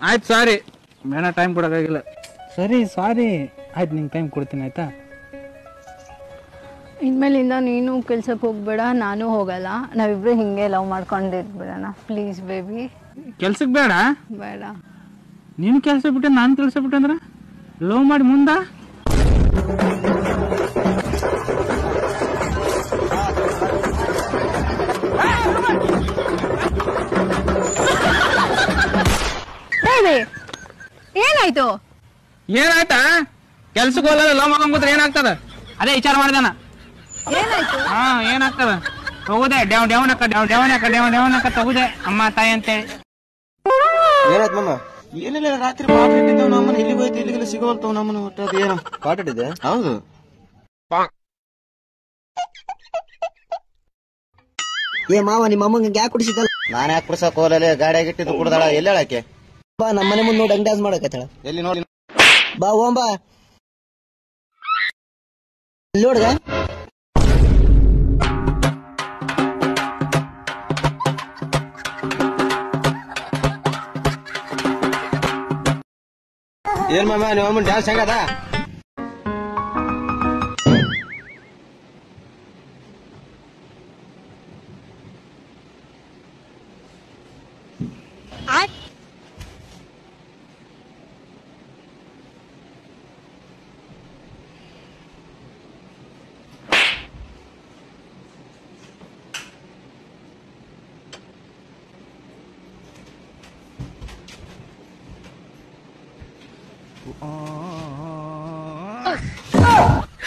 ಆಯ್ತು ಸಾರಿ, ಬೇಡ ಟೈಮ್ ಕೊಡೋಕ್ಕಾಗಿಲ್ಲ. ಸರಿ ಸಾರಿ ಆಯ್ತು, ನಿಂಗೆ ಟೈಮ್ ಕೊಡ್ತೀನಿ ಆಯ್ತಾ. ಇನ್ಮೇಲಿಂದ ನೀನು ಕೆಲ್ಸಕ್ಕೆ ಹೋಗ್ಬೇಡ, ನಾನು ಹೋಗಲ್ಲ. ನಾವಿಬ್ರು ಹಿಂಗೆ ಲವ್ ಮಾಡ್ಕೊಂಡಿರ್ಬಿಡೋಣ ಪ್ಲೀಸ್ ಬೇಬಿ. ಕೆಲ್ಸಕ್ಕೆ ಬೇಡ? ಬೇಡ. ನೀನು ಕೆಲಸ ಬಿಟ್ಟೆ ನಾನು ಕೆಲಸ ಬಿಟ್ಟೆ ಅಂದ್ರೆ ಲವ್ ಮಾಡಿ ಮುಂದ ಏನಾಯ್ತು? ಏನಾಯ್ತಾ? ಕೆಲ್ಸಕ್ಕೆ ಹೋಗಲ್ಲ ಲವ್ ಮಾಡ್ಕೊಂಡ್ರೆ ಏನಾಗ್ತದ? ಅದೇ ವಿಚಾರ ಮಾಡಿದಾನ. ಏನಾಯ್ತು? ಹಾ ಏನಾಗ್ತದ? ಹೋಗುದೆ ಡೆವನಕ್ಕ ತಗುದೆ ಅಮ್ಮ ತಾಯಿ ಅಂತೇಳಿ. ಏನಾಯ್ತು ಮಮ್ಮ? ಏನಿಲ್ಲ, ರಾತ್ರಿ ಮಾತಾಡಿದ್ದೇವ್ ನಮ್ಮನ್ನ, ಇಲ್ಲಿಗೆ ಹೋಯ್ತು ಇಲ್ಲಿಗೆಲ್ಲ ಸಿಗೋಲ್ತಾವ ನಮ್ಮನ್ನ. ಒಟ್ಟು ಅದು ಏನೋ ಮಾತಾಡಿದ್ದೆ. ಹೌದು. ಏ ಮಾವ, ನಿಮ್ಮ ಅಮ್ಮಂಗೆ ಯಾಕೆ ಕುಡಿಸಿದ್ದಲ್ಲ? ನಾನು ಯಾಕೆ ಕುಡ್ಸಕ್ ಹೋಗಲ್ಲ, ಗಾಡಿಯಾಗ ಇಟ್ಟಿದ್ದು ಕುಡ್ದಾಳ. ಎಲ್ಲ ಹೇಳಕ್ಕೆ ಬಾ, ನಮ್ಮ ಮನೆ ಮುಂದೆ ನೋಡಿ ಹಂಗ್ ಡ್ಯಾನ್ಸ್ ಮಾಡಕತ್ತಾಳ. ಎಲ್ಲಿ ನೋಡಿ? ಬಾ ಓಂ ಬಾ, ನೋಡ್ಗ ಏನ್ ಮಾಮ ನಿಮ್ಮ ಅಮ್ಮನ ಡ್ಯಾನ್ಸ್ ಹೆಂಗದ?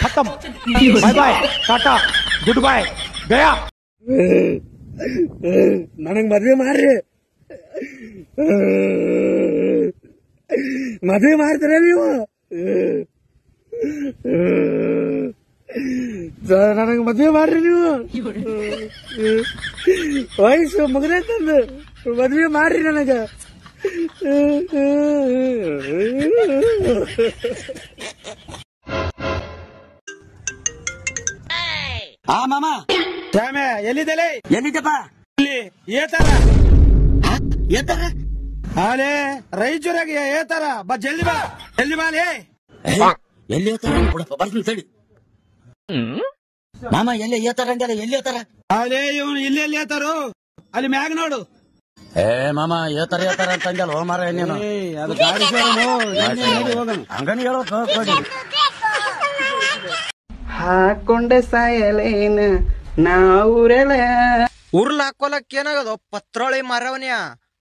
खत्म, bye bye, tata, good bye, गया. ನನಗ್ ಮದ್ವೆ ಮಾಡ್ರಿ, ಮದ್ವೆ ಮಾಡ್ತೀರ ನೀವು? ನನಗ್ ಮದ್ವೆ ಮಾಡ್ರಿ ನೀವು. ವಯಸ್ಸು ಮುಗಿದೈತಂದು ಮದ್ವೆ ಮಾಡ್ರಿ ನನಗ. ಆ ಮಾಮ ಶ್ಯಾಮೆ ಎಲ್ಲಿದ್ದಲೇ? ಎಲ್ಲಿದ್ದಪ್ಪ? ಇಲ್ಲಿ ಏತರ ಏತರ ಹಾಲೆ ರೈಚೂರಾಗ ಏತರ ಬಾ, ಜಲ್ದಿ ಬಾ, ಜಲ್ದಿ ಬಾಲೇ. ಎಲ್ಲಿ ಏತರ ಕೊಡಪ್ಪ, ಬರ್ತೀನಿ ತಡಿ. ಮಾಮ ಎಲ್ಲಿ ಏತರ ಅಂದಲ್ಲ, ಎಲ್ಲಿ ಏತರ? ಹಾಲೆ ಇವನು ಇಲ್ಲಿ ಎಲ್ಲಿ ಏತಾರು, ಅಲ್ಲಿ ಮ್ಯಾಗ ನೋಡು. ಏ ಮಾಮ ಏತರ ಏತರ ಅಂತ ಅಂದಲ್ಲ ಹೋ ಮಾರ. ಏನೇನು ಅದು ಗಾಡಿ ಹೋಗೋಣ, ಹಂಗನ್ ಹೇಳೋ ಹಾಕೊಂಡೆ ಸಾಯಲೇನ ನಾವುರೆಲ್ಲ. ಉರ್ಲ್ ಹಾಕೊಲಕ್ ಏನಾಗದ? ಪತ್ರೊಳಿ ಮರವನ್ಯ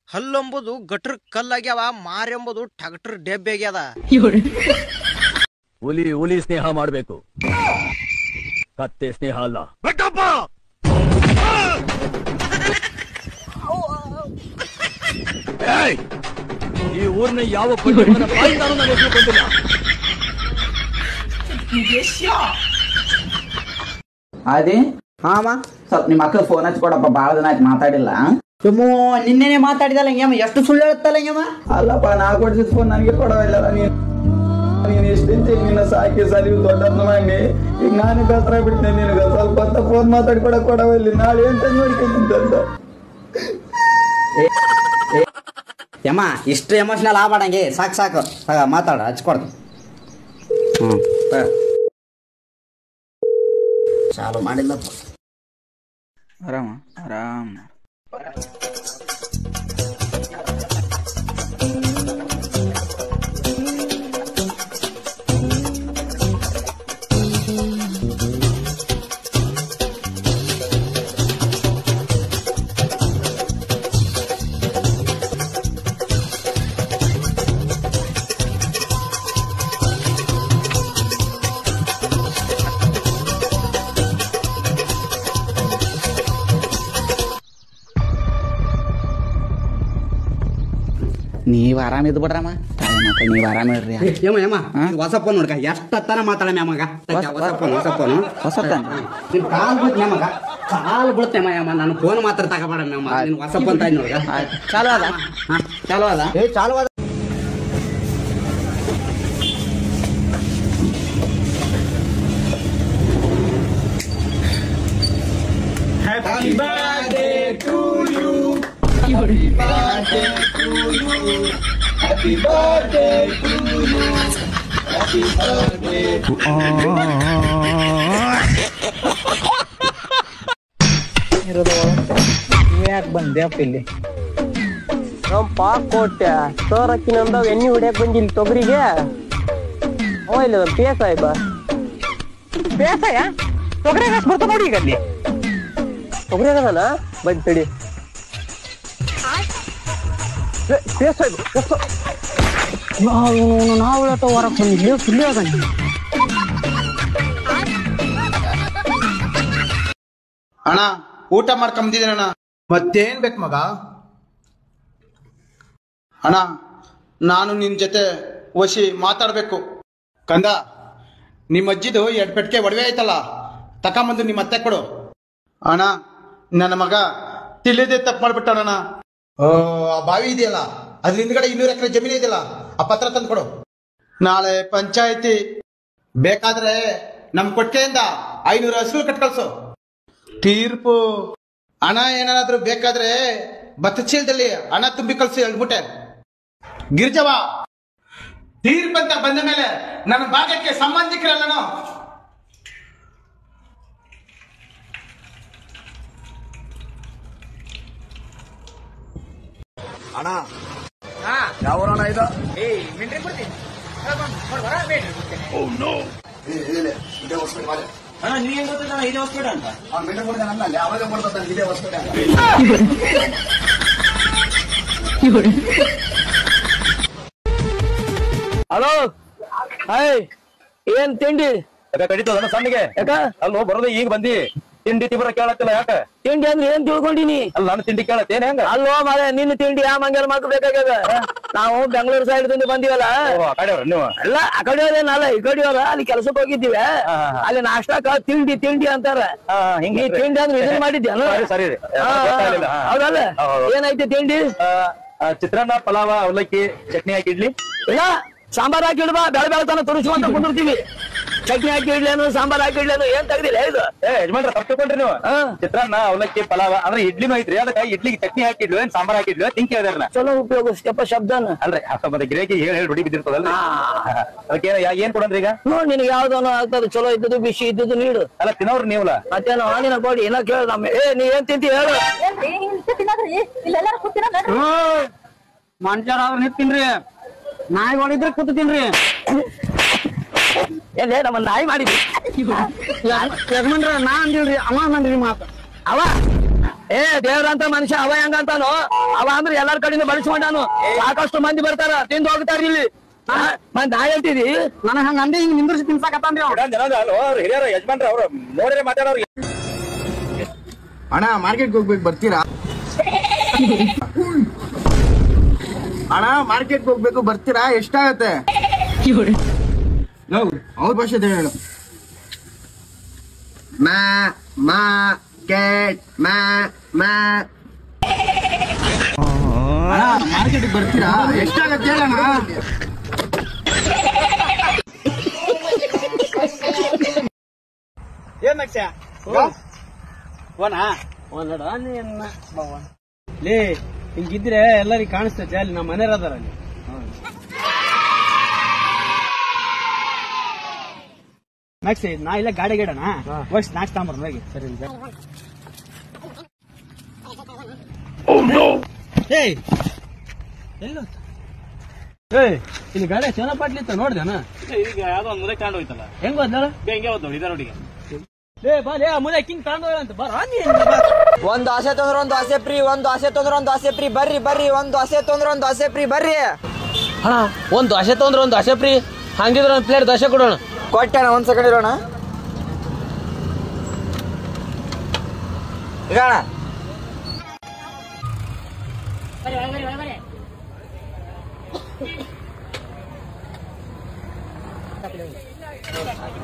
ಹಲ್ಲೊಂಬುದು ಗಟ್ರ ಕಲ್ಲಾಗ್ಯಾವ, ಮಾರೆಂಬುದು ಟ್ಯಾಕ್ಟರ್ ಡೆಬ್ಬೆ ಆಗ್ಯದ. ಹುಲಿ ಹುಲಿ ಸ್ನೇಹ ಮಾಡ್ಬೇಕು, ಕತ್ತೆ ಸ್ನೇಹ ಅಲ್ಲ. ಈ ಊರ್ನ ಯಾವ ಬಾಯಿಂದಾನು ನಾನು ಹೆಸರು ಬಂದಿಲ್ಲ. ಅದೇ ಹಾಮ, ಸ್ವಲ್ಪ ನಿಮ್ಮ ಅಕ್ಕ ಫೋನ್ ಹಚ್ಕೊಡಪ್ಪ, ಬಾಳ ದಿನ ಆಯ್ತು ಮಾತಾಡಿಲ್ಲ. ನಿನ್ನೆನೆ ಮಾತಾಡಿದಲ್ಲ ಹಿಂಗಮ್ಮ, ಎಷ್ಟು ಸುಳ್ಳು ಹೇಳುತ್ತಲ್ಲ ಹಿಂಗಮ್ಮ. ಅಲ್ಲಪ್ಪ, ನಾ ಕೊಡ್ಸಿದ್ ಫೋನ್ ನನಗೆ ಕೊಡವಿಲ್ಲ. ನೀನು ಎಷ್ಟಿಂಚೆ ನಿನ್ನ ಸಾಕಿ ಸರಿ ದೊಡ್ಡದ್ ಮಾಡಿ, ಈಗ ನಾನು ಬೇಸರ ಬಿಡ್ತೇನೆ ನಿನಗ. ಸ್ವಲ್ಪ ಹೊತ್ತ ಫೋನ್ ಮಾತಾಡಿ ಕೊಡವಿಲ್ಲ. ನಾಳೆ ಎಂತ ನೋಡ್ಕೊಂತಿದ್ದಂತ ಯಮ್ಮ. ಇಷ್ಟು ಎಮೋಷನಲ್ ಆಗ್ಬೇಡಂಗೆ, ಸಾಕು ಸಾಕು ಮಾತಾಡ, ಹಚ್ಕೊಡ್ದು. ಚಾಲು ಮಾಡಿಲ್ಲಪ್ಪ. ಆರಾಮ ಆರಾಮ. ನೀವ್ ಆರಾಮ ಇದ್ ಬಿಡ್ರಮ್ಮ, ನೀವ್ ಆರಾಮ ಇರ್ರಿ. ಹೊಸ ಫೋನ್ ನೋಡ್ಕ, ಎಷ್ಟತ್ತಾನ ಮಾತಾಡ ಮ್ಯಾಮಗ. ಹೊಸ ಫೋನ್ ಕಾಲ್ ಬಿಡ್ತ ಮ್ಯಾಮಗ, ಕಾಲ್ ಬಿಡುತ್ತೆ ಮ್ಯಾಮ. ನಾನು ಫೋನ್ ಮಾತ್ರ ತಗೋಬೇಡ ಮ್ಯಾಮ, ನೀನ್ ಹೊಸ ಫೋನ್ ತಾಯಿ ನೋಡ್ಗ. ಚಾಲು ಅದ? ಚಾಲು ಅದ? ಚಾಲು ಅದ. Happy birthday to you. Happy birthday to you. ಯಾಕೆ ಬಂದ್ಯಪ್ಪ ಇಲ್ಲಿ? ನಮ್ ಪಾಕ್ ಕೊಟ್ಟೆ ಸೋರಕ್ಕಿನಂದ ಎಣ್ಣೆ ಹೊಡ್ಯಾಕ್ ಬಂದಿಲ್ಲ ತೊಗರಿಗೆ. ಓ ಇಲ್ಲ ಪೇಸಾಯ್ ಬಾ ಬೇಸಾಯ ತೊಗರಿ ಬರ್ತಾ ನೋಡಿ ಈಗ ಅಲ್ಲಿ ತೊಗರಿ ಆಗದನ ಬಂದ್ ತಡಿ. ನಾವು ಹೊರಕ್ ಬಂದಿದ್ವಿ ಸುಳ್ಳಿ ಅದ. ಅಣ್ಣ ಊಟ ಮಾಡ್ಕೊಂಬಂದಿದ್ದೀನಿ ಅಣ್ಣ. ಮತ್ತೇನ್ ಬೇಕು ಮಗ? ಅಣ್ಣ ನಾನು ನಿನ್ ಜೊತೆ ವಸಿ ಮಾತಾಡ್ಬೇಕು. ಕಂದ, ನಿಮ್ಮ ಅಜ್ಜಿದು 2 ಪೆಟ್ಟಿಗೆ ಒಡವೆ ಆಯ್ತಲ್ಲ, ತಕೊಂಬಂದು ನಿಮ್ಮ ಅತ್ತೆ ಕೊಡು. ಅಣ್ಣ ನನ್ನ ಮಗ ತಿಳಿದೇ ತಪ್ಪು ಮಾಡ್ಬಿಟ್ಟಣ್ಣ. ಆ ಬಾವಿ ಇದೆಯಲ್ಲ ಅದ್ರ ಹಿಂದ್ಗಡೆ 200 ಎಕರೆ ಜಮೀನು ಇದೆಯಲ್ಲ, ಆ ಪತ್ರ ತಂದು ಕೊಡು. ನಾಳೆ ಪಂಚಾಯತಿ ಬೇಕಾದ್ರೆ ನಮ್ ಕೊಟ್ಟಿಗೆಯಿಂದ 500 ಹಸು ಕಟ್ ಕಳ್ಸು. ತೀರ್ಪು ಹಣ ಏನಾದ್ರೂ ಬೇಕಾದ್ರೆ ಭತ್ತ ಚೀಲದಲ್ಲಿ ಹಣ ತುಂಬಿ ಕಳ್ಸಿ 2 ಮೂಟೆ. ಗಿರ್ಜವ, ತೀರ್ಪಂತ ಬಂದ ಮೇಲೆ ನನ್ನ ಭಾಗಕ್ಕೆ ಸಂಬಂಧಿಕರಲ್ಲನೋ. ಅಣ್ಣ ಯಾವೂರಣ್ಣ ಇದು? ಅಣ್ಣ ನೀವ್ ಹೆಂಗ್ ಗೊತ್ತಿಲ್ಲ ಇದೇ ಹೊಸ್ಪೇಟೆ ಅಂತ? ಯಾವಾಗ ಬರ್ತದೆ ಇದೇ ಹೊಸ್ಪೇಟೆ ಅಂತ. ಹಲೋ, ಹಾಯ್, ಏನ್ ತಿಂಡಿ? ಕಡಿತದ ಸಣ್ಣಗೆ ಯಾಕ ಅಲ್ಲೋ ಬರೋದು ಈಗ ಬಂದಿ ತಿಂಡಿ ತಿಬ್ಬರ ಕೇಳತ್ತಿಲ್ಲ ಯಾಕ? ತಿಂಡಿ ಅಂದ್ರೆ ಏನ್ ತಿಳ್ಕೊಂಡಿನಿ? ಅಲ್ಲ ನಾನು ತಿಂಡಿ ಕೇಳತ್ತೇನೆ ಹೆಂಗ? ಅಲ್ವೋ ಮಾರ, ನಿನ್ನ ತಿಂಡಿ ಯಾ ಮಂಗಲ್ ಮಾಡ್ಬೇಕಾಗ್ಯದ. ನಾವು ಬೆಂಗಳೂರು ಸೈಡ್ ದಿಂದ ಬಂದಿವಲ್ಲ. ಕಡೆಯವ್ರ ನೀವು? ಅಲ್ಲ ಆ ಕಡೆಯವ್ರೇನಲ್ಲ, ಈ ಕಡೆಯವ್ರ ಅಲ್ಲಿ ಕೆಲಸಕ್ಕೆ ಹೋಗಿದ್ದೀವಿ. ಅಲ್ಲಿ ನಾಷ್ಟಾಕ ತಿಂಡಿ ತಿಂಡಿ ಅಂತಾರ. ಹಿಂಗ ತಿಂಡಿ ಅಂದ್ರೆ ಇದನ್ನ ಮಾಡಿದ್ಯಾನ? ಸರಿ ಹೌದಲ್ಲ? ಏನೈತಿ ತಿಂಡಿ? ಚಿತ್ರಾನ್ನ, ಪಲಾವ, ಅವಲಕ್ಕಿ, ಚಟ್ನಿ ಹಾಕಿ ಇಡ್ಲಿ. ಇಲ್ಲ, ಸಾಂಬಾರ್ ಹಾಕಿ ಇಡ್ಬಾ, ಬೆಳೆ ಬೆಳತಾನ ತುರಿಸುವಂತ ಕುಂದಿರ್ತೀವಿ. ಚಟ್ನಿ ಹಾಕಿ ಇಡ್ಲೇನು, ಸಾಂಬಾರ್ ಹಾಕಿ ಇಡ್ಲೇನು ಏನ್ ತೆಗ್ದಿಲ್ಲ ಇದು? ಯಜಮಾನ್ರ ತಪ್ಪು ತಗೊಂಡ್ರಿ ನೀವು. ಚಿತ್ರಾನ್ನ, ಅವಲಕ್ಕಿ, ಪಲಾವ ಅಂದ್ರೆ ಇಡ್ಲಿನೂ ಐತ್ರಿ. ಅದಕ್ಕೆ ಇಡ್ಲಿಗೆ ಚಟ್ನಿ ಹಾಕಿಡ್ಲು ಏನ್ ಸಾಂಬಾರ್ ಹಾಕಿಡ್ಲು ತಿಂಕ್ ಕೇಳಿದಾರ. ಚಲೋ ಉಪಯೋಗಿಸ್ಕಪ್ಪ ಶಬ್ದನ. ಅಲ್ರಿ ಮತ್ತೆ ಗಿರಾಕಿ ಹೇಳಿ ರೂಢಿ ಬಿದ್ದಿರ್ತದಲ್ರಿ. ಅದಕ್ಕೆ ಏನ್ ಕೊಡಂದ್ರಿ ಈಗ? ನೋಡ್ ನಿನಗೆ ಯಾವ್ದೋ ಆಗ್ತದೆ, ಚಲೋ ಇದ್ದದ್ದು ಬಿಸಿ ಇದ್ದದ್ದು ನೀಡು. ಅಲ್ಲ ತಿನ್ನೋರು ನೀವಲ್ಲ, ಮತ್ತೇನೋ ನಿನ ಕೊಡಿ ಏನೋ ಕೇಳ ನಮ್ಮ. ನೀ ಏನ್ ತಿಂತಿ ಹೇಳು? ಮಂಚಾರ ಅವ್ರ ನಿಂತೀನ್ರಿ, ನಾಯಿ ಹೊಡಿದ್ರೆ ಕೂತು ತಿನ್ರಿ. ಎಲ್ಲೇ ನಮ್ಮ ನಾಯಿ ಮಾಡಿದ್ವಿ ಯಜಮಾನ್ರ ನಾ ಅಂದಿಲ್ರಿ, ಅವ ಅಂದ್ರಿ ಮಾತು. ಅವ ದೇವ್ರಂತ ಮನುಷ್ಯ ಅವ ಹೆಂಗಂತಾನು? ಅವ ಅಂದ್ರೆ ಎಲ್ಲಾರ ಕಡೆಯಿಂದ ಬಳಸ್ಕೊಂಡಾನು. ಸಾಕಷ್ಟು ಮಂದಿ ಬರ್ತಾರ, ತಿಂದು ಹೋಗ್ತಾರ ಇಲ್ಲಿ. ಮತ್ ನಾಯಿ ಅಂತಿದಿ? ನನಗ್ ಹಂಗ ಅಂದಿ ಹಿಂಗ್ ನಿಂದ್ರಿಸಿ ತಿನ್ಸಾಕತ್ತಾನ್ರಿ ಅವ್ರು. ಹಿರಿಯರ ಯಜಮಾನ್ರ ಅವ್ರು ನೋಡ್ರೆ ಮಾತಾಡೋರು. ಅಣ್ಣ ಮಾರ್ಕೆಟ್ಗೆ ಹೋಗ್ಬೇಕು, ಬರ್ತೀರಾ? ಅಣ್ಣ ಮಾರ್ಕೆಟ್ಗೆ ಹೋಗ್ಬೇಕು, ಬರ್ತೀರಾ? ಎಷ್ಟಾಗತ್ತೆ? ಅವ್ರ ಭಾಷೆ ಹೇಳು. ಮಾರ್ಕೆಟ್ಗೆ ಬರ್ತೀರಾ? ಎಷ್ಟಾಗತ್ತೆ ಹೇಳಣ್ಣ. ಏನ್ ನಕ್ಷ ಲೇ, ಹಿಂಗಿದ್ರೆ ಎಲ್ಲರಿಗೂ ಕಾಣಿಸ್ತೈತೆ ಅಲ್ಲಿ ನಮ್ಮ ಮನೆಯವ್ರ ಅದಾರ ಅಲ್ಲಿ. ನಾಕ್ಸ್ ನಾ ಇಲ್ಲ ಗಾಡಿ ಗಿಡಣ ವರ್ಷ ನಾಕ್ಸ್ ತಾಂಬರ್ ಹೋಗಿ. ಸರಿ ಇಲ್ಲಿ ಗಾಡಿ ಚನ ಪಾಟ್ಲಿ ಇತ್ತ ನೋಡ್ದೇನ? ಈಗ ಯಾವ್ದೋ ಒಂದ್ ಮುದೆ ತಗೊಂಡು ಹೋಯ್ತಲ್ಲ, ಹೆಂಗ್ ಹೋದ್ಲ? ಹೆಂಗೆ ಹೋದ್ ನೋಡಿ ಇದ ನೋಡಿಗೆ. ಬಾ ಲೇ, ಆ ಮುದೆ ಕಿಂಗ್ ತಗೊಂಡ್ ಅಂತ ಬರ. ಒಂದ್ ಆಸೆ ತೊಂದ್ರೆ ಒಂದ್ ಆಸೆ ಫ್ರೀ, ಒಂದ್ ಆಸೆ ತೊಂದ್ರೆ ಒಂದ್ ಆಸೆ ಫ್ರೀ. ಬರ್ರಿ ಬರ್ರಿ, ಒಂದ್ ಆಸೆ ತೊಂದ್ರೆ ಒಂದ್ ಆಸೆ ಫ್ರೀ. ಬರ್ರಿ ಅಣ್ಣ, ಒಂದ್ ದೋಸೆ ತೊಂದ್ರೆ ಒಂದ್ ದೋಸೆ ಫ್ರೀ. ಹಂಗಿದ್ರೆ ಒಂದ್ ಪ್ಲೇಟ್ ದೋಸೆ ಕೊಡೋಣ. ಕೊಟ್ಟಣ, ಒಂದ್ ಸೆಕೆಂಡ್ ಇರೋಣ. ಈಗ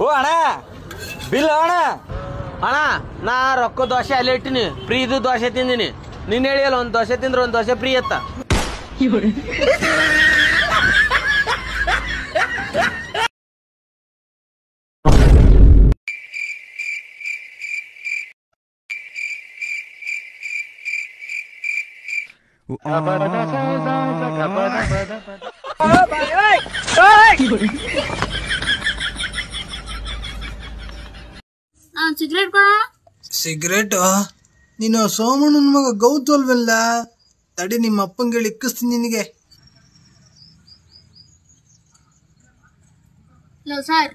ಓ ಅಣ್ಣ ಬಿಲ್ ಅಣ್ಣ. ಅಣ್ಣ ನಾ ರೊಕ್ಕ ದೋಸೆ ಅಲ್ಲೇ ಇಟ್ಟಿನಿ, ಫ್ರೀ ಇದು ದೋಸೆ ತಿಂದಿನಿ. ನೀನ್ ಹೇಳಿಯಲ್ಲ ಒಂದ್ ದೋಸೆ ತಿಂದ್ರೆ ಒಂದ್ ದೋಸೆ ಫ್ರೀ ಅತ್ತ. ಸಿಗರೇಟ್ ಕೊಡ. ಸಿಗರೇಟ್ ನೀನು ಸೋಮಣ್ಣನ ಮಗ ಗೌತು ಅಲ್ವಲ್ಲ, ತಡಿ ನಿಮ್ಮ ಅಪ್ಪಂಗೆ ಹೇಳಿ ಇಕ್ಕಿಸ್ತೀನಿ ನಿನಗೆ. ಇಲ್ಲ ಸರ್,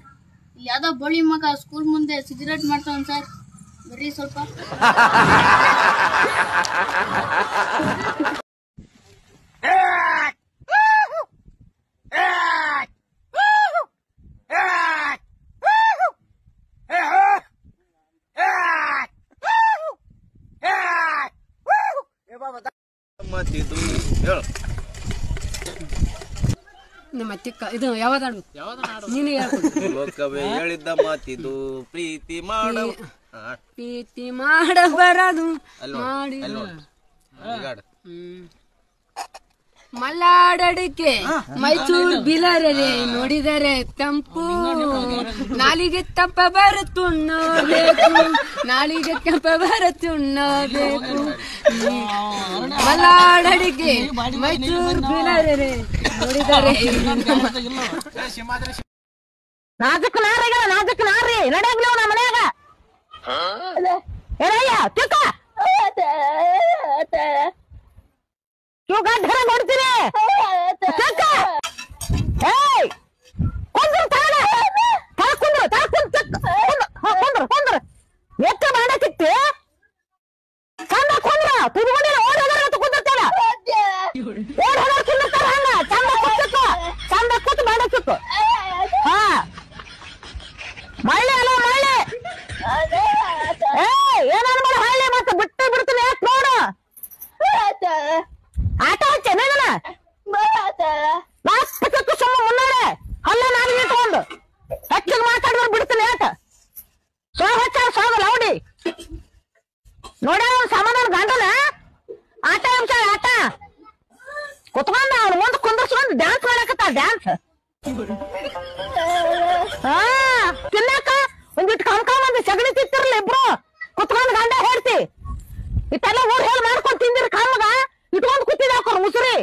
ಇಲ್ಲಿ ಯಾವ್ದೋ ಬೋಳಿ ಮಗ ಸ್ಕೂಲ್ ಮುಂದೆ ಸಿಗರೇಟ್ ಮಾಡ್ತಾವನ್ ಸರ್, ಬರ್ರಿ ಸ್ವಲ್ಪ. ಇದು ಯಾವ್ದಾಡು ನೀನು ಲೋಕವೇ ಹೇಳಿದ್ದ ಮಾತಿದು ಪ್ರೀತಿ ಮಾಡ ಪ್ರೀತಿ ಮಾಡಬಾರದು ಮಾಡಿ ಮಲ್ಲಾಡಡಿಕೆ ಮೈಸೂರು ಬಿಲರರೆ ನೋಡಿದರೆ ತಂಪು ನಾಲಿಗೆ ತಪ್ಪ ಬರುತ್ತುಣ್ಣಬೇಕು ನಾಲಿಗೆ ತಪ್ಪ ಬರುತ್ತುಣ್ಣಬೇಕು ಮಲ್ಲಾಡಡಿಕೆ ಮೈಸೂರು ಬಿಲರರೆ ನೋಡಿದರೆ ನಾಜಕ್ ನಾರಿ ನಡೆಯಲ್ಲ ನಮ್ಮ ಮನ್ಯಾಗ ಏನಯ್ಯ ತಿಕ್ಕ ಧರ ಕೊಡ್ತೀನಿ ಎತ್ತ ಮಾಡಕ್ಕಿತ್ತು ಚಂದ ಕುಂದ್ರ ತುರ್ಕೊಂಡಿಲ್ಲ ಓಡ್ ಕುಂದಿರ್ತಾರ ಓಡ್ ಕುಂದಿರ್ತಾರ ಹಂಗ ಚಂದ ಕೂತು ಚಂದ ಕೂತು ಮಾಡಕ್ಕಿತ್ತು. ಹಾ ಮಳ್ಳಿ ಅಲ್ಲ ಮಳ್ಳಿ ಏನಾದ್ರು ಮಾಡಿ ಹಳ್ಳಿ ಮತ್ತೆ ಬಿಟ್ಟು ಬಿಡ್ತೀನಿ ಯಾಕೆ ನೋಡು ಆಟ ಹಚ್ಚೇನ ಸುಮ್ಮ ಮುನ್ನಡೆ ಅಲ್ಲ ನಾನು ಇಟ್ಕೊಂಡು ಹೆಚ್ಚಿಗೆ ಮಾತಾಡಿದ್ರೆ ಬಿಡ್ತೀನಿ ಯಾಕ ಸಾಗ ಲೌಡಿ ನೋಡ ಸಮಾಧಾನ ಗಂಡನ ಆಟ ಅಂಶ ಆಟ ಕುತ್ಕೊಂಡ ಅವ್ನು ಮುಂದೆ ಕುಂದರ್ಸ್ಕೊಂಡು ಡ್ಯಾನ್ಸ್ ಮಾಡಕತ್ತ ಡ್ಯಾನ್ಸ್ ತಿನ್ನಾಕ ಒಂದಿಟ್ಟು ಕಮ್ಕೊಂಬಂದು ಸಗಣಿ ತಿತ್ತಿರ್ಲಿ ಇಬ್ರು ಕುತ್ಕೊಂಡ್ ಗಂಡ ಹೇಳ್ತಿ ಇಟ್ಟೆಲ್ಲ ಊರ್ ಹೇಳಿ ಮಾಡ್ಕೊಂಡ್ ತಿಂದಿರಿ ಕಮ್ಮಗ ಇಟ್ಕೊಂಡ್ ಕೂತಿದ ಹಾಕೋರು ಮುಸುರಿ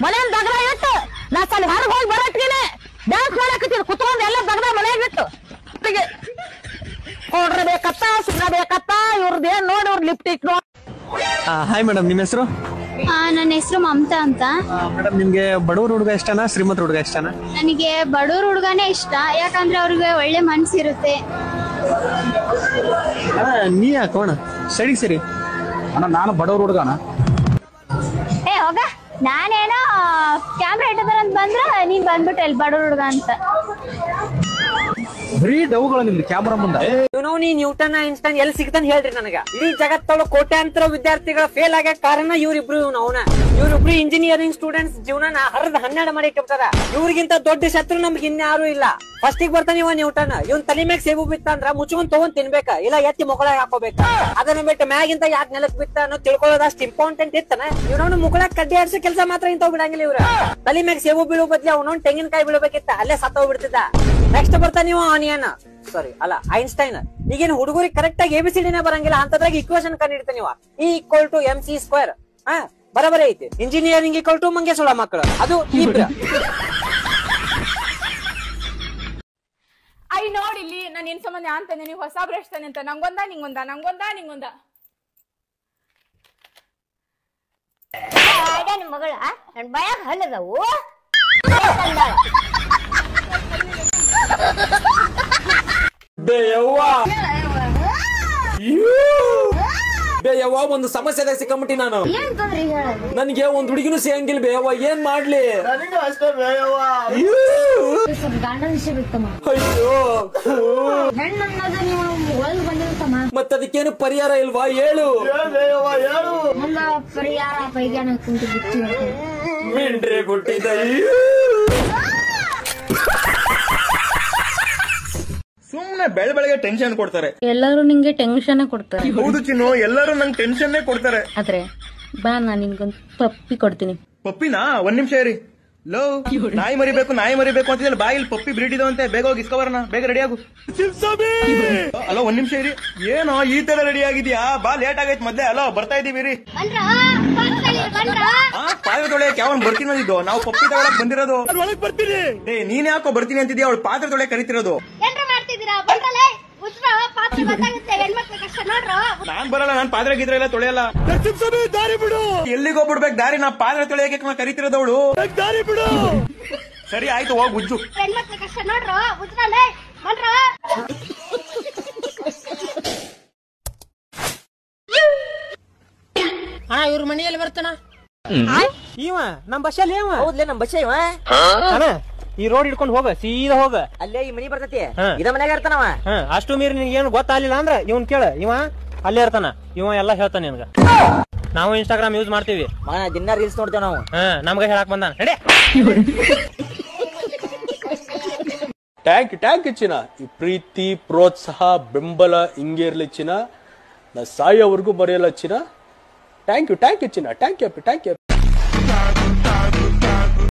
ಮನೆಯನ್ ದಗದ ಇಟ್ಟು ನಾ ಸಲ ಹೊರಗೆ ಹೋಗಿ ಬರಟ್ಗೆನೆ ಡ್ಯಾನ್ಸ್ ಮಾಡಕತ್ತಿದ್ ಕುತ್ಕೊಂಡ್ ಎಲ್ಲ ದಗದ ಮನೆಯಾಗ ಇಟ್ಟು ಕೊಡ್ರ ಬೇಕತ್ತ ಸುಣ್ಣ ಬೇಕತ್ತ ಇವ್ರದ್ದೇನ್ ನೋಡಿ ಇವ್ರ ಲಿಪ್ಟಿಕ್ ನೋಡಿ. ಹಾಯ್ ಮೇಡಮ್, ನಿಮ್ಮ ಹೆಸರು? ನನ್ನ ಹೆಸರು ಮಮತಾ ಅಂತ. ಮೇಡಮ್, ನಿಮ್ಗೆ ಬಡವ್ರ ಹುಡುಗ ಇಷ್ಟನಾ ಶ್ರೀಮಂತ ಹುಡುಗ ಇಷ್ಟನಾ? ನನಗೆ ಬಡವ್ರ ಹುಡುಗನೇ ಇಷ್ಟ, ಯಾಕಂದ್ರೆ ಅವ್ರಿಗೆ ಒಳ್ಳೆ ಮನ್ಸಿರುತ್ತೆ. ನೀ ಯಾಕೋಣ ಸೈಡಿಗೆ ಸರಿ ಅಣ್ಣ, ನಾನು ಬಡವ್ರ ಹುಡುಗನ. ಹೋಗ, ನಾನೇನೋ ಕ್ಯಾಮ್ರಾ ಇಟ್ಟದಾರಂತ ಬಂದ್ರ ನೀನ್ ಬಂದ್ಬಿಟ್ಟೆ ಅಲ್ಲಿ ಬಡವ್ರ ಹುಡುಗ ಅಂತ. ಬರೀ ಡೌಗಳು ನಿಮ್ದು ಕ್ಯಾಮ್ರಾ ಮುಂದೆ. ನೀ ನ್ಯೂಟನ್ ಐನ್ಸ್ಟೈನ್ ಎಲ್ಲಿ ಸಿಗ್ತಾನೆ ಹೇಳ್ರಿ ನನಗ. ಇಡೀ ಜಗತ್ತೊಳ ಕೋಟ್ಯಾಂತರ ವಿದ್ಯಾರ್ಥಿಗಳ ಫೇಲ್ ಆಗ ಕಾರಣ ಇವ್ರಿಬ್ರು. ಇವ್ರಿಬ್ರು ಇಂಜಿನಿಯರಿಂಗ್ ಸ್ಟೂಡೆಂಟ್ಸ್ ಜೀವನ ಹರಿದ 12 ಮಾಡಿ ಇಟ್ಟಿರ್ತಾರ. ಇವ್ರಿಗಿಂತ ದೊಡ್ಡ ಶತ್ರು ನಮ್ಗೆ ಇನ್ಯಾರು ಇಲ್ಲ. ಫಸ್ಟಿಗೆ ಬರ್ತಾನೆ ಇವ ನ್ಯೂಟನ್. ಇವನ್ ತಲೆ ಮ್ಯಾಗ ಸೇಬು ಬಿತ್ತಂದ್ರ ಮುಚ್ಕೊಂಡ್ ತಗೊಂಡ್ ತಿನ್ಬೇಕ, ಇಲ್ಲ ಎತ್ತಿ ಮುಕ್ಕಳಾಗ ಹಾಕೋಬೇಕ. ಅದನ್ನ ಬಿಟ್ಟು ಮ್ಯಾಗಿಂತ ಯಾಕೆ ನೆಲಕ್ ಬಿತ್ತ ಅನ್ನೋ ತಿಳ್ಕೊಳ್ಳೋದಷ್ಟು ಇಂಪಾರ್ಟೆಂಟ್ ಇತ್ತನ. ಇವ್ನವ್ನು ಮುಕ್ಕಳಾಗ ಕಡ್ಡಿ ಆಡ್ಸೋ ಕೆಲಸ ಮಾತ್ರ ಇಂತಾವ್ ಬಿಡಂಗಿಲ್ಲ ಇವ್ರ. ತಲೆ ಮ್ಯಾಗ ಸೇಬು ಬೀಳೋ ಬದ್ಲಿ ಅವ್ನವ್ನು ತೆಂಗಿನಕಾಯಿ ಬೀಳ್ಬೇಕಿತ್ತ, ಅಲ್ಲೇ ಸತ್ತೋಗ್ಬಿಡ್ತಿದ್ದ. ನೆಕ್ಸ್ಟ್ ಬರ್ತಾನೆ ನೀವು ಆನಿಯನ್, ಸಾರಿ ಅಲ್ಲ ಐನ್ಸ್ಟೈನ್. ಈಗೇನು ಹುಡುಗರಿಗೆ ಕರೆಕ್ಟ್ ಆಗಿ ABCD ಬರಂಗಿಲ್ಲ, ಅಂತದ್ರಾಗ ಇಕ್ವೇಶನ್ ಕಂಡಿಡ್ತಾನೆ ನೀವು. E=mc². ಬರಬರೇ ಐತಿ. ಇಂಜಿನಿಯರಿಂಗ್ = ಮಂಗೇಶೋಳ ಮಕ್ಕಳು, ಅದು ಇಬ್ರು. ನೋಡಿಲ್ಲಿ ನಾನು ಏನ್ ಸಂಬಂಧ ಅಂತಾನೆ, ನೀವು ಹೊಸ ಬ್ರಷ್ ತಾನೆ ಅಂತ ನಂಗೊಂದ ನಿಂಗೊಂದ ನಂಗೊಂದ ನಿಂಗೊಂದ. ನಿಮ್ ಮಗಳ ನನ್ ಭಯಾಗ ಹಲ್ಲದವು. ಬೇಯವ್ವ ಒಂದು ಸಮಸ್ಯೆದಾಗ ಸಿಕ್ಕಂಬಿಟ್ಟಿ ನಾನು. ನನ್ಗೆ ಒಂದ್ ಹುಡುಗಿನೂ ಸಿಗಂಗಿಲ್ಲ ಬೇಯವ್ವ, ಏನ್ ಮಾಡ್ಲಿ? ಮತ್ತ ಅದಕ್ಕೇನು ಪರಿಹಾರ ಇಲ್ವಾ ಹೇಳು? ಮಿಂಡ್ರೆ ಗುಟ್ಟಿದ ಸುಮ್ನೆ ಬೆಳಗ್ಗೆ ಟೆನ್ಷನ್ ಕೊಡ್ತಾರೆ. ಎಲ್ಲರೂ ನಿಂಗೆ ಟೆನ್ಷನ್ ಕೊಡ್ತಾರೆ. ಹೌದು ಚಿನ್ನು, ಎಲ್ಲರೂ ನಂಗೆ ಟೆನ್ಷನ್ ಕೊಡ್ತಾರೆ. ಆದ್ರೆ ಬಾ, ನಾನ್ ನಿನ್ಗೊಂದ್ ಪಪ್ಪಿ ಕೊಡ್ತೀನಿ. ಪಪ್ಪಿನಾ? ಒಂದ್ ನಿಮಿಷ ಇರಿ. ಲೋ, ನಾಯಿ ಮರಿಬೇಕು ಅಂತಿದ್ದಲ್ಲಿ ಬಾಯಿಲ್ ಪಪ್ಪಿ ಬ್ರೀಡ್ ಇದಾವಂತೆ, ಬೇಗ ಹೋಗಿ ಇಸ್ಕೊಬರೋಣ, ಬೇಗ ರೆಡಿ ಆಗು. ಅಲೋ, ಒಂದ್ ನಿಮಿಷ ಇರಿ. ಏನೋ ಈ ತರ ರೆಡಿ ಆಗಿದ್ಯಾ? ಬಾ, ಲೇಟ್ ಆಗೈತ್ ಮೊದ್ಲೇ. ಅಲೋ, ಬರ್ತಾ ಇದೀವಿ ರೀ. ಪಾತ್ರೆ ತೊಳೆಯಕ್ಕೆ ಯಾವನ್ ಬರ್ತೀನಿ ಅಂದಿದ್ದು ನಾವು ಪಪ್ಪಿ ತಗೊಳಕ್ ಬಂದಿರೋದು ಒಳಗ್ ಬರ್ತೀನಿ ನೀನ್ ಯಾಕೋ ಬರ್ತೀನಿ ಅಂತಿದ್ಯಾ ಅವಳು ಪಾತ್ರೆ ತೊಳೆಯಕ್ ಕರಿತಿರೋದು ನಾನ್ ಬರಲ್ಲ ನಾನ್ ಪಾತ್ರೆ ಗಿದ್ರೆ ಎಲ್ಲ ತೊಳೆಯಲ್ಲ ದಾರಿ ಬಿಡು ಎಲ್ಲಿಗೆ ಹೋಗ್ಬಿಡ್ಬೇಕು ದಾರಿ ನಾ ಪಾತ್ರೆ ತೊಳೆಯಕ್ಕೆ ಕರಿತಿರೋದವಳು ದಾರಿ ಬಿಡು ಸರಿ ಆಯ್ತು ಹೋಗ್ ಉಜ್ಜು ಅಣ್ಣ ಇವ್ರ ಮನೆಯಲ್ಲಿ ಬರ್ತಾನ ಇವ ನಮ್ ಬಸ್ಸಲ್ಲಿ ಇವ ಹೌದ್ಲೇ ನಮ್ ಬಸ್ಸ ಇವ ಅಣ್ಣ ಈ ರೋಡ್ ಹಿಡ್ಕೊಂಡು ಹೋಗ ಸೀದಾ ಹೋಗ ಅಲ್ಲೇ ಈ ಮನಿ ಬರ್ತೈತಿ ಇದ ಮನ್ಯಾಗ ಇರ್ತಾನವ ಅಷ್ಟು ಮೀರಿ ನಿನ್ಗೆ ಏನು ಗೊತ್ತಾಗ್ಲಿಲ್ಲ ಅಂದ್ರ ಇವನ್ ಕೇಳ ಇವ ಅಲ್ಲೇ ಇರ್ತಾನ ಇವ ಎಲ್ಲಾ ಹೇಳ್ತಾನ ನಿನ್ಗ ನಾವು ಇನ್ಸ್ಟಾಗ್ರಾಮ್ ಯೂಸ್ ಮಾಡ್ತೀವಿ ದಿನ ರೀಲ್ಸ್ ನೋಡ್ತೇವೆ ನಾವು ನಮ್ಗ ಹೇಳಕ್ ಬಂದ ನಡೆ ಟ್ಯಾಂಕ್ ಚಿನ್ನ ಈ ಪ್ರೀತಿ ಪ್ರೋತ್ಸಾಹ ಬೆಂಬಲ ಹಿಂಗೆ ಇರ್ಲಿ ಚಿನ್ನ ನಾ ಸಾಯೋವರೆಗೂ ಬರೆಯಲ್ಲ ಚಿನ್ನ ಥ್ಯಾಂಕ್ ಯು ಚಿನ್ನ ಥ್ಯಾಂಕ್ ಯು